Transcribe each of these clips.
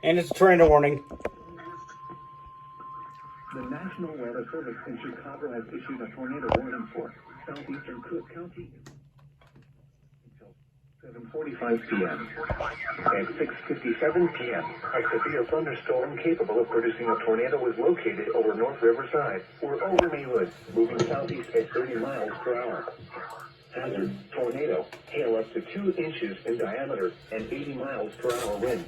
And it's a tornado warning. The National Weather Service in Chicago has issued a tornado warning for southeastern Cook County until 7:45 p.m. At 6:57 p.m., a severe thunderstorm capable of producing a tornado was located over North Riverside or over Maywood, moving southeast at 30 miles per hour. Hazard, tornado, hail up to 2 inches in diameter and 80 miles per hour wind.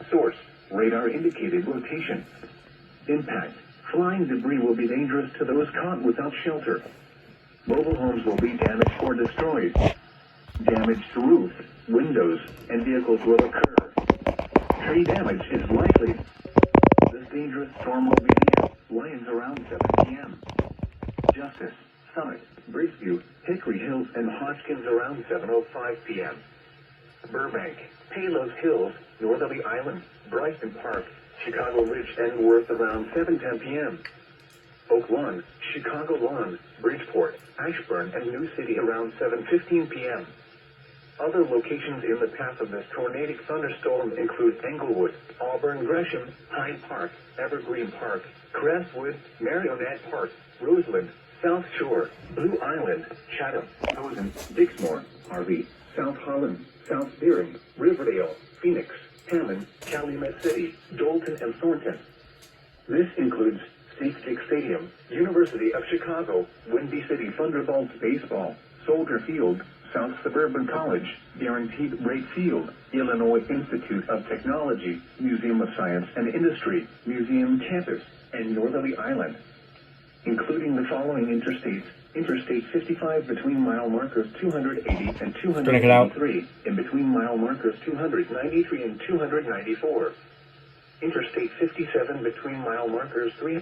Source, radar indicated rotation. Impact, flying debris will be dangerous to those caught without shelter. Mobile homes will be damaged or destroyed. Damage to roofs, windows, and vehicles will occur. Tree damage is likely. This dangerous storm will be near Lions around 7 p.m. Justice, Summit, Bridgeview, Hickory Hills, and Hodgkins around 7:05 p.m. Burbank, Palos Hills, Northerly Island, Bryson Park, Chicago Ridge, and Worth around 7:10 p.m. Oak Lawn, Chicago Lawn, Bridgeport, Ashburn, and New City around 7:15 p.m. Other locations in the path of this tornadic thunderstorm include Englewood, Auburn Gresham, Hyde Park, Evergreen Park, Crestwood, Marionette Park, Roseland, South Shore, Blue Island, Chatham, Posen, Dixmoor, Harvey, South Holland, South Deering, Riverdale, Phoenix, Hammond, Calumet City, Dalton, and Thornton. This includes Steve Stick Stadium, University of Chicago, Windy City Thunderbolts Baseball, Soldier Field, South Suburban College, Guaranteed Rate Field, Illinois Institute of Technology, Museum of Science and Industry, Museum Campus, and Northerly Island. Including the following interstates: Interstate 55 between mile markers 280 and 283, in between mile markers 293 and 294. Interstate 57 between mile markers 3